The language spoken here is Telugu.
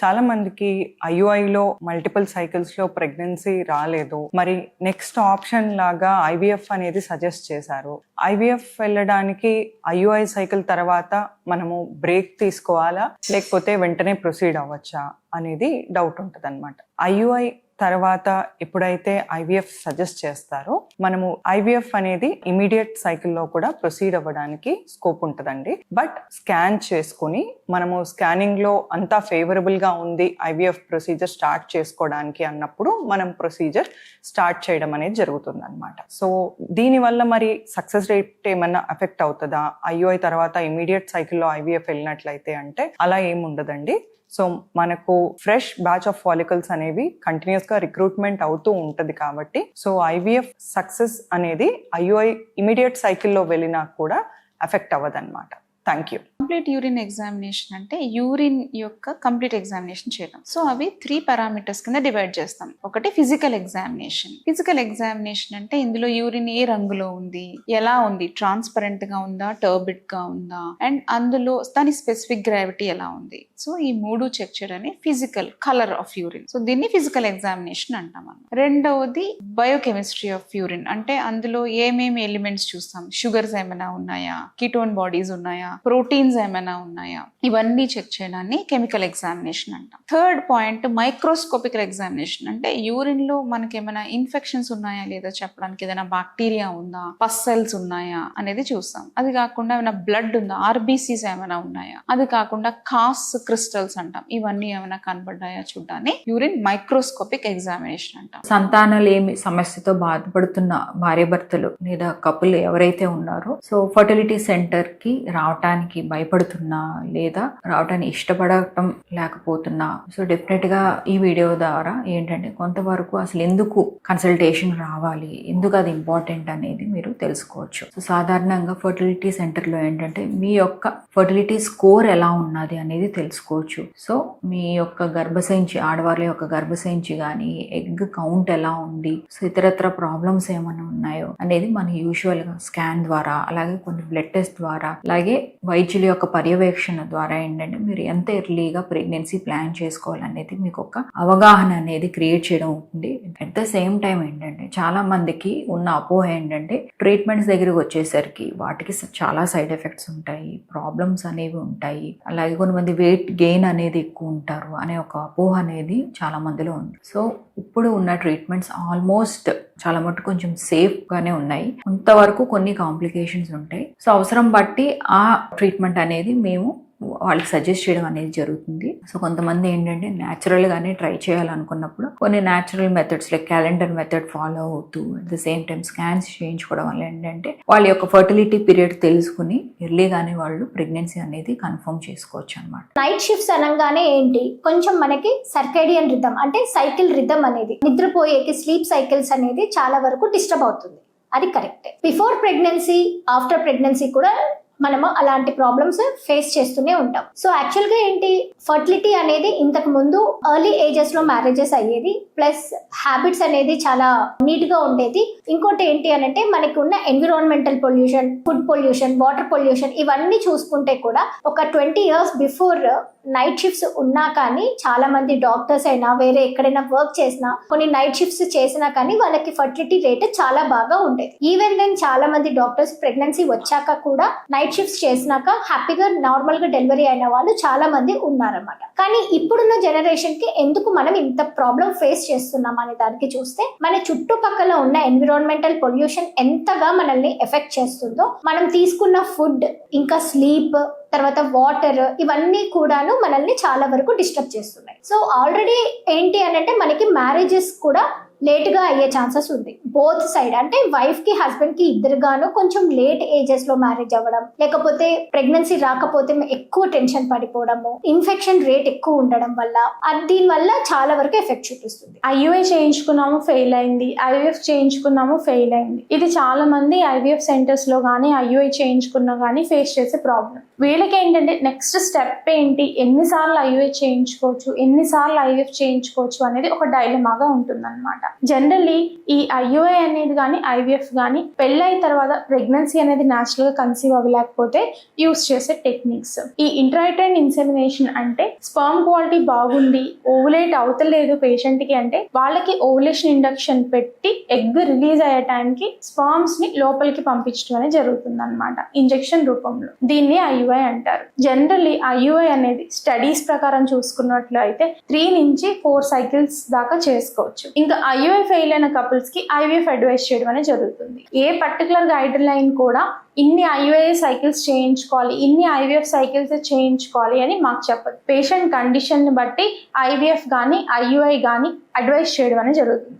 చాలా మందికి ఐయుఐలో మల్టిపుల్ సైకిల్స్ లో ప్రెగ్నెన్సీ రాలేదు, మరి నెక్స్ట్ ఆప్షన్ లాగా ఐవీఎఫ్ అనేది సజెస్ట్ చేశారు. ఐవీఎఫ్ వెళ్ళడానికి ఐయుఐ సైకిల్ తర్వాత మనము బ్రేక్ తీసుకోవాలా లేకపోతే వెంటనే ప్రొసీడ్ అవ్వచ్చా అనేది డౌట్ ఉంటుంది అనమాట. ఐయుఐ తర్వాత ఎప్పుడైతే ఐవీఎఫ్ సజెస్ట్ చేస్తారో మనము ఐవీఎఫ్ అనేది ఇమీడియట్ సైకిల్లో కూడా ప్రొసీడ్ అవ్వడానికి స్కోప్ ఉంటుందండి. బట్ స్కాన్ చేసుకుని మనము స్కానింగ్ లో అంతా ఫేవరబుల్ గా ఉంది ఐవీఎఫ్ ప్రొసీజర్ స్టార్ట్ చేసుకోవడానికి అన్నప్పుడు మనం ప్రొసీజర్ స్టార్ట్ చేయడం అనేది జరుగుతుంది అనమాట. సో దీనివల్ల మరి సక్సెస్ రేట్ ఏమన్నా ఎఫెక్ట్ అవుతుందా ఐయుఐ తర్వాత ఇమీడియట్ సైకిల్లో ఐవీఎఫ్ వెళ్ళినట్లయితే అంటే అలా ఏమి ఉండదండి. సో మనకు ఫ్రెష్ బ్యాచ్ ఆఫ్ ఫాలికల్స్ అనేవి కంటిన్యూస్ గా రిక్రూట్మెంట్ అవుతూ ఉంటది కాబట్టి సో ఐవీఎఫ్ సక్సెస్ అనేది ఐయుఐ ఇమీడియట్ సైకిల్లో వెళ్ళినా కూడా ఎఫెక్ట్ అవ్వదన్నమాట. Thank you. Complete urine examination అంటే యూరిన్ యొక్క కంప్లీట్ ఎగ్జామినేషన్ చేయడం. సో అవి 3 పారామీటర్స్ కింద డివైడ్ చేస్తాం. ఒకటి ఫిజికల్ ఎగ్జామినేషన్. ఫిజికల్ ఎగ్జామినేషన్ అంటే ఇందులో యూరిన్ ఏ రంగులో ఉంది, ఎలా ఉంది, ట్రాన్స్పరెంట్ గా ఉందా, టర్బిడ్ గా ఉందా, అండ్ అందులో దాని స్పెసిఫిక్ గ్రావిటీ ఎలా ఉంది. సో ఈ 3 చెక్ చేయడానికి physical colour of urine. So దీన్ని ఫిజికల్ ఎగ్జామినేషన్ అంటాం. రెండవది బయోకెమిస్ట్రీ ఆఫ్ యూరిన్. అంటే అందులో ఏమేమి ఎలిమెంట్స్ చూస్తాం, షుగర్స్ ఏమైనా ఉన్నాయా, కీటోన్ బాడీస్ ఉన్నాయా, ప్రోటీన్స్ ఏమైనా ఉన్నాయా, ఇవన్నీ చెక్ చేయడాన్ని కెమికల్ ఎగ్జామినేషన్ అంటాం. Third point microscopical examination. అంటే యూరిన్ లో మనకి ఏమైనా ఇన్ఫెక్షన్స్ ఉన్నాయా లేదా చెప్పడానికి, ఏదైనా బాక్టీరియా ఉందా, పస్ సెల్స్ ఉన్నాయా అనేది చూస్తాం. అది కాకుండా ఏమైనా బ్లడ్ ఉందా, ఆర్బీసీస్ ఏమైనా ఉన్నాయా, అది కాకుండా కాస్ క్రిస్టల్స్ అంటాం, ఇవన్నీ ఏమైనా కనబడ్డాయా చూడడాన్ని యూరిన్ మైక్రోస్కోపిక్ ఎగ్జామినేషన్ అంటాం. సంతానలేమి సమస్యతో బాధపడుతున్న భార్యాభర్తలు లేదా కపుల్ ఎవరైతే ఉన్నారో సో ఫర్టిలిటీ సెంటర్ కి రావటానికి భయపడుతున్నా లేదా రావటానికి ఇష్టపడటం లేకపోతున్నా సో డెఫినెట్ గా ఈ వీడియో ద్వారా ఏంటంటే కొంతవరకు అసలు ఎందుకు కన్సల్టేషన్ రావాలి, ఎందుకు అది ఇంపార్టెంట్ అనేది మీరు తెలుసుకోవచ్చు. సో సాధారణంగా ఫర్టిలిటీ సెంటర్ లో ఏంటంటే మీ యొక్క ఫర్టిలిటీ స్కోర్ ఎలా ఉన్నది అనేది తెలుసుకోవచ్చు. సో మీ యొక్క గర్భసంచి, ఆడవాళ్ళ యొక్క గర్భసంచి కానీ ఎగ్ కౌంట్ ఎలా ఉంది, సో ఇతరత్ర ప్రాబ్లమ్స్ ఏమైనా ఉన్నాయో అనేది మన యూజువల్ గా స్కాన్ ద్వారా, అలాగే కొన్ని బ్లడ్ టెస్ట్ ద్వారా, అలాగే వైద్యుల యొక్క పర్యవేక్షణ ద్వారా ఏంటంటే మీరు ఎంత ఎర్లీగా ప్రెగ్నెన్సీ ప్లాన్ చేసుకోవాలనేది మీకు ఒక అవగాహన అనేది క్రియేట్ చేయడం అవుతుంది. అట్ ద సేమ్ టైం ఏంటంటే చాలా మందికి ఉన్న అపోహ ఏంటంటే ట్రీట్మెంట్స్ దగ్గరికి వచ్చేసరికి వాటికి చాలా సైడ్ ఎఫెక్ట్స్ ఉంటాయి, ప్రాబ్లమ్స్ అనేవి ఉంటాయి, అలాగే కొంతమంది వెయిట్ గెయిన్ అనేది ఎక్కువ ఉంటారు అనే ఒక అపోహ అనేది చాలా మందిలో ఉంది. సో ఇప్పుడు ఉన్న ట్రీట్మెంట్స్ ఆల్మోస్ట్ చాలా మటుకు కొంచెం సేఫ్ గానే ఉన్నాయి. కొంతవరకు కొన్ని కాంప్లికేషన్స్ ఉంటాయి. సో అవసరం బట్టి ఆ ట్రీట్మెంట్ అనేది మేము వాళ్ళకి సజెస్ట్ చేయడం అనేది జరుగుతుంది. సో కొంతమంది ఏంటంటే న్యాచురల్ గానే ట్రై చేయాలనుకున్నప్పుడు కొన్ని natural methods like calendar method follow అవుతూ at the same time scans చేయించుకోవడం వల్ల ఏంటంటే వాళ్ళ యొక్క ఫర్టిలిటీ పీరియడ్ తెలుసుకుని ఎర్లీగానే వాళ్ళు ప్రెగ్నెన్సీ అనేది కన్ఫర్మ్ చేసుకోవచ్చు అనమాట. నైట్ షిఫ్ట్స్ అనగానే ఏంటి, కొంచెం మనకి సర్కేడియన్ రిథమ్ అంటే సైకిల్ రిథమ్ అనేది నిద్రపోయేకి స్లీప్ సైకిల్స్ అనేది చాలా వరకు డిస్టర్బ్ అవుతుంది. అది కరెక్టే. బిఫోర్ ప్రెగ్నెన్సీ, ఆఫ్టర్ ప్రెగ్నెన్సీ కూడా మనము అలాంటి ప్రాబ్లమ్స్ ఫేస్ చేస్తూనే ఉంటాం. సో యాక్చువల్గా ఏంటి, ఫర్టిలిటీ అనేది ఇంతకు ముందు ఎర్లీ ఏజెస్ లో మ్యారేజెస్ అయ్యేది, ప్లస్ హ్యాబిట్స్ అనేది చాలా నీట్ గా ఉండేది. ఇంకోటి ఏంటి అంటే మనకి ఉన్న environmental pollution, food pollution, water pollution ఇవన్నీ చూసుకుంటే కూడా ఒక 20 years బిఫోర్ నైట్ షిఫ్ట్స్ ఉన్నా కానీ చాలా మంది డాక్టర్స్ అయినా వేరే ఎక్కడైనా వర్క్ చేసినా కొన్ని నైట్ షిఫ్ట్స్ చేసినా కానీ వాళ్ళకి ఫర్టిలిటీ రేట్ చాలా బాగా ఉండేది. ఈవెన్ దెన్ చాలా మంది డాక్టర్స్ ప్రెగ్నెన్సీ వచ్చాక కూడా నైట్ షిఫ్ట్స్ చేసినాక హ్యాపీగా నార్మల్ గా డెలివరీ అయిన వాళ్ళు చాలా మంది ఉన్నారన్నమాట. కానీ ఇప్పుడున్న జనరేషన్ కి ఎందుకు మనం ఇంత ప్రాబ్లం ఫేస్ చేస్తున్నాం అనే దానికి చూస్తే మన చుట్టుపక్కల ఉన్న ఎన్విరాన్మెంటల్ పొల్యూషన్ ఎంతగా మనల్ని ఎఫెక్ట్ చేస్తుందో, మనం తీసుకున్న ఫుడ్, ఇంకా స్లీప్, తర్వాత వాటర్, ఇవన్నీ కూడాను మనల్ని చాలా వరకు డిస్టర్బ్ చేస్తున్నాయి. సో ఆల్రెడీ ఏంటి అంటే మనకి మ్యారేజెస్ కూడా లేట్ గా అయ్యే ఛాన్సెస్ ఉంది. బోత్ సైడ్ అంటే వైఫ్ కి హస్బెండ్ కి ఇద్దరుగాను కొంచెం లేట్ ఏజెస్ లో మ్యారేజ్ అవ్వడం, లేకపోతే ప్రెగ్నెన్సీ రాకపోతే ఎక్కువ టెన్షన్ పడిపోవడము, ఇన్ఫెక్షన్ రేట్ ఎక్కువ ఉండడం వల్ల దీని వల్ల చాలా వరకు ఎఫెక్ట్ చూపిస్తుంది. ఐయుఐ చేయించుకున్నాము ఫెయిల్ అయింది, ఐవీఎఫ్ చేయించుకున్నాము ఫెయిల్ అయింది. ఇది చాలా మంది ఐవీఎఫ్ సెంటర్స్ లో కానీ ఐయుఐ చేయించుకున్నా కానీ ఫేస్ చేసే ప్రాబ్లం. వీళ్ళకి ఏంటంటే నెక్స్ట్ స్టెప్ ఏంటి, ఎన్నిసార్లు ఐయుఐ చేయించుకోవచ్చు, ఎన్నిసార్లు ఐవీఎఫ్ చేయించుకోవచ్చు అనేది ఒక డైలమాగా ఉంటుంది అనమాట. జనరల్లీ ఈ IUI అనేది కానీ IVF కానీ పెళ్ళైన తర్వాత ప్రెగ్నెన్సీ అనేది న్యాచురల్ గా కన్సీవ్ అవ్వలేకపోతే యూస్ చేసే టెక్నిక్స్. ఈ ఇంట్రాయూటరైన్ ఇన్సెమినేషన్ అంటే స్పర్మ్ క్వాలిటీ బాగుంది, ఓవులేట్ అవుతలేదు పేషెంట్ కి అంటే వాళ్ళకి ఓవులేషన్ ఇండక్షన్ పెట్టి ఎగ్ రిలీజ్ అయ్యే టైంకి స్పర్మ్స్ ని లోపలికి పంపించడం అనేది జరుగుతుంది అనమాట, ఇంజెక్షన్ రూపంలో. దీన్ని IUI అంటారు. జనరల్లీ IUI అనేది స్టడీస్ ప్రకారం చూసుకున్నట్లు అయితే 3 నుంచి 4 సైకిల్స్ దాకా చేసుకోవచ్చు. ఇంకా IUI ఫెయిల్ అయిన కపుల్స్ కి IVF అడ్వైస్ చేయడం అనేది జరుగుతుంది. ఏ పర్టికులర్ గైడ్ లైన్ కూడా ఇన్ని IUI సైకిల్స్ చేయించుకోవాలి, ఇన్ని IVF సైకిల్స్ చేయించుకోవాలి అని మాకు చెప్పదు. పేషెంట్ కండిషన్ ని బట్టి IVF కానీ IUI కానీ అడ్వైస్ చేయడం అనేది జరుగుతుంది.